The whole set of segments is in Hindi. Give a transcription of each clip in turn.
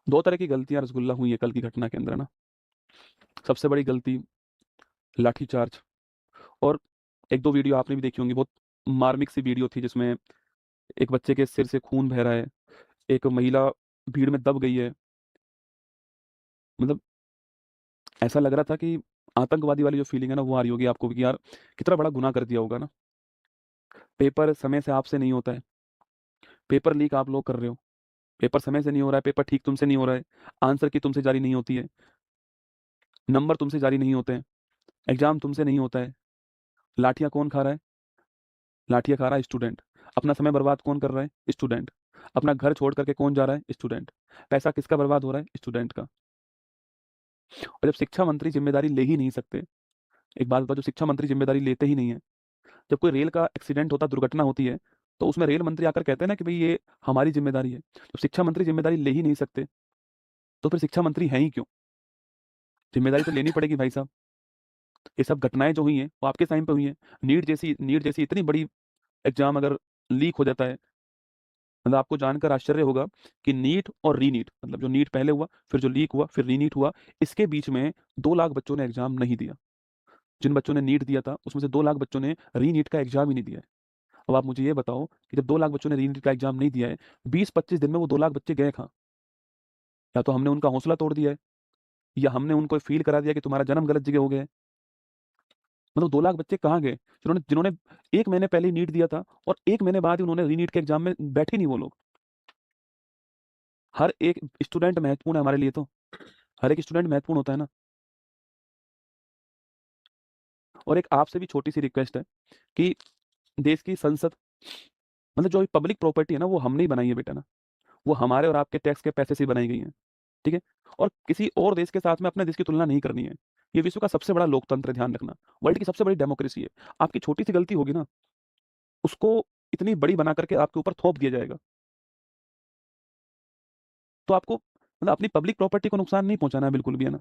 दो तरह की गलतियां रसगुल्ला हुई है कल की घटना के अंदर ना। सबसे बड़ी गलती लाठीचार्ज। और एक दो वीडियो आपने भी देखी होंगी, बहुत मार्मिक सी वीडियो थी जिसमें एक बच्चे के सिर से खून बह रहा है, एक महिला भीड़ में दब गई है। मतलब ऐसा लग रहा था कि आतंकवादी वाली जो फीलिंग है ना वो आ रही होगी आपको कि यार कितना बड़ा गुनाह कर दिया होगा ना। पेपर समय से आपसे नहीं होता है, पेपर लीक आप लोग कर रहे हो, पेपर समय से नहीं हो रहा है, पेपर ठीक तुमसे नहीं हो रहा है, आंसर की तुमसे जारी नहीं होती है, नंबर तुमसे जारी नहीं होते हैं, एग्जाम तुमसे नहीं होता है। लाठियां कौन खा रहा है? लाठियां खा रहा है स्टूडेंट। अपना समय बर्बाद कौन कर रहा है? स्टूडेंट। अपना घर छोड़ करके कौन जा रहा है? स्टूडेंट। पैसा किसका बर्बाद हो रहा है? स्टूडेंट का। और जब शिक्षा मंत्री जिम्मेदारी ले ही नहीं सकते, एक बात बताओ, जो शिक्षा मंत्री जिम्मेदारी लेते ही नहीं है, जब कोई रेल का एक्सीडेंट होता, दुर्घटना होती है, तो उसमें रेल मंत्री आकर कहते हैं ना कि भाई ये हमारी जिम्मेदारी है। तो शिक्षा मंत्री जिम्मेदारी ले ही नहीं सकते, तो फिर शिक्षा मंत्री हैं ही क्यों? जिम्मेदारी तो लेनी पड़ेगी भाई साहब। ये सब घटनाएं जो हुई हैं वो आपके टाइम पे हुई हैं। नीट जैसी इतनी बड़ी एग्जाम अगर लीक हो जाता है, मतलब आपको जानकर आश्चर्य होगा कि नीट और रीनीट, मतलब जो नीट पहले हुआ, फिर जो लीक हुआ, फिर रीनीट हुआ, इसके बीच में 2 लाख बच्चों ने एग्जाम नहीं दिया। जिन बच्चों ने नीट दिया था उसमें से 2 लाख बच्चों ने रीनीट का एग्जाम ही नहीं दिया है। अब आप मुझे ये बताओ कि जब 2 लाख बच्चों ने रीनीट का एग्जाम नहीं दिया है, 20-25 दिन में वो 2 लाख बच्चे गए कहाँ? या तो हमने उनका हौसला तोड़ दिया है, या हमने उनको फील करा दिया कि तुम्हारा जन्म गलत जगह हो गया है। मतलब 2 लाख बच्चे कहाँ गए जिन्होंने जिन्होंने 1 महीने पहले नीट दिया था, और 1 महीने बाद ही उन्होंने रीनीट के एग्जाम में बैठे नहीं वो लोग। हर एक स्टूडेंट महत्वपूर्ण है हमारे लिए, तो हर एक स्टूडेंट महत्वपूर्ण होता है ना। और एक आपसे भी छोटी सी रिक्वेस्ट है कि देश की संसद, मतलब जो पब्लिक प्रॉपर्टी है ना, वो हमने ही बनाई है बेटा ना। वो हमारे और आपके टैक्स के पैसे से ही बनाई गई है, ठीक है। और किसी और देश के साथ में अपने देश की तुलना नहीं करनी है। ये विश्व का सबसे बड़ा लोकतंत्र है, ध्यान रखना। वर्ल्ड की सबसे बड़ी डेमोक्रेसी है। आपकी छोटी सी गलती होगी ना, उसको इतनी बड़ी बना करके आपके ऊपर थोप दिया जाएगा। तो आपको मतलब अपनी पब्लिक प्रॉपर्टी को नुकसान नहीं पहुंचाना है बिल्कुल भी, है ना।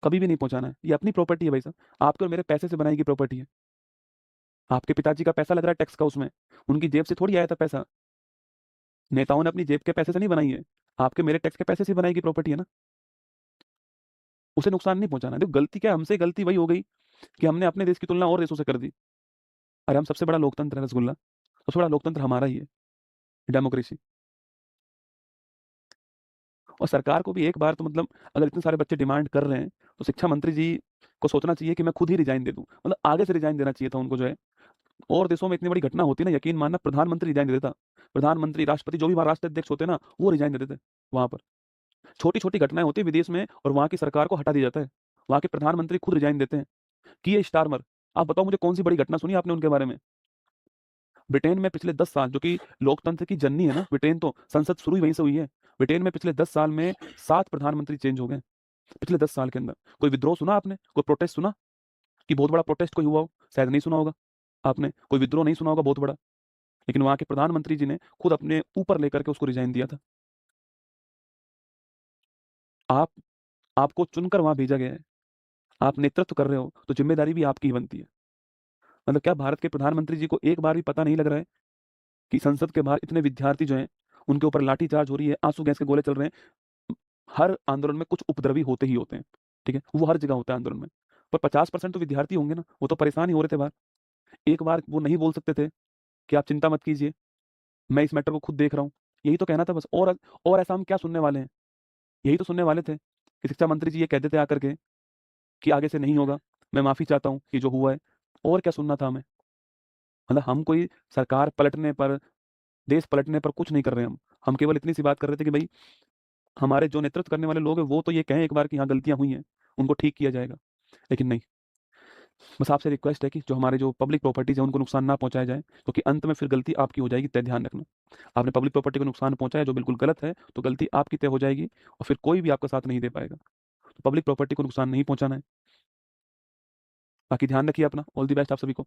कभी भी नहीं पहुंचाना है। ये अपनी प्रॉपर्टी है भाई साहब, आपके और मेरे पैसे से बनाई गई प्रॉपर्टी है। आपके पिताजी का पैसा लग रहा है टैक्स का उसमें, उनकी जेब से थोड़ी आया था पैसा। नेताओं ने अपनी जेब के पैसे से नहीं बनाई है, आपके मेरे टैक्स के पैसे से बनाई गई प्रॉपर्टी है ना। उसे नुकसान नहीं पहुंचाना है। देखो गलती क्या है, हमसे गलती वही हो गई कि हमने अपने देश की तुलना और देशों से कर दी। अरे हम सबसे बड़ा लोकतंत्र है रसगुल्ला, सबसे बड़ा लोकतंत्र हमारा ही है, डेमोक्रेसी। और सरकार को भी एक बार तो मतलब, अगर इतने सारे बच्चे डिमांड कर रहे हैं, तो शिक्षा मंत्री जी को सोचना चाहिए कि मैं खुद ही रिजाइन दे दूं। मतलब आगे से रिजाइन देना चाहिए था उनको, जो है। और देशों में इतनी बड़ी घटना होती ना, यकीन मानना, प्रधानमंत्री रिजाइन दे देता। प्रधानमंत्री, राष्ट्रपति, जो भी वहाँ राष्ट्र अध्यक्ष होते हैं ना, वो रिजाइन दे देते वहां पर। छोटी छोटी घटनाएं होती है विदेश में, और वहां की सरकार को हटा दिया जाता है। वहां के प्रधानमंत्री खुद रिजाइन देते हैं। कि ये स्टारमर, आप बताओ मुझे कौन सी बड़ी घटना सुनी आपने उनके बारे में? ब्रिटेन में पिछले 10 साल, जो कि लोकतंत्र की जननी है ना ब्रिटेन, तो संसद शुरू ही वहीं से हुई है। ब्रिटेन में पिछले 10 साल में 7 प्रधानमंत्री चेंज हो गए, पिछले 10 साल के अंदर। कोई विद्रोह सुना आपने? कोई प्रोटेस्ट सुना कि बहुत बड़ा प्रोटेस्ट कोई हुआ हो? शायद नहीं सुना होगा आपने। कोई विद्रोह नहीं सुना होगा बहुत बड़ा। लेकिन वहां के प्रधानमंत्री जी ने खुद अपने ऊपर लेकर के उसको रिजाइन दिया था। आप आपको चुनकर वहां भेजा गया है, आप नेतृत्व कर रहे हो, तो जिम्मेदारी भी आपकी ही बनती है। मतलब क्या भारत के प्रधानमंत्री जी को एक बार भी पता नहीं लग रहा है कि संसद के बाहर इतने विद्यार्थी जो हैं, उनके ऊपर लाठीचार्ज हो रही है, आंसू गैस के गोले चल रहे हैं। हर आंदोलन में कुछ उपद्रवी होते ही होते हैं, ठीक है, वो हर जगह होता है आंदोलन में। पर 50% तो विद्यार्थी होंगे ना, वो तो परेशान ही हो रहे थे बाहर। एक बार वो नहीं बोल सकते थे कि आप चिंता मत कीजिए, मैं इस मैटर को खुद देख रहा हूँ? यही तो कहना था बस। और ऐसा हम क्या सुनने वाले हैं? यही तो सुनने वाले थे कि शिक्षा मंत्री जी ये कह देते आकर के कि आगे से नहीं होगा, मैं माफी चाहता हूँ कि जो हुआ है। और क्या सुनना था हमें? मतलब हम कोई सरकार पलटने पर, देश पलटने पर कुछ नहीं कर रहे हैं। हम केवल इतनी सी बात कर रहे थे कि भाई हमारे जो नेतृत्व करने वाले लोग हैं वो तो ये कहें एक बार कि हाँ गलतियां हुई हैं, उनको ठीक किया जाएगा। लेकिन नहीं, बस आपसे रिक्वेस्ट है कि जो हमारे जो पब्लिक प्रॉपर्टीज है उनको नुकसान ना पहुंचाया जाए, क्योंकि अंत में फिर गलती आपकी हो जाएगी, तय ध्यान रखना। आपने पब्लिक प्रॉपर्टी को नुकसान पहुंचाया जो बिल्कुल गलत है, तो गलती आपकी तय हो जाएगी, और फिर कोई भी आपका साथ नहीं दे पाएगा। तो पब्लिक प्रॉपर्टी को नुकसान नहीं पहुंचाना है। बाकी ध्यान रखिए अपना। ऑल दी बेस्ट आप सभी को।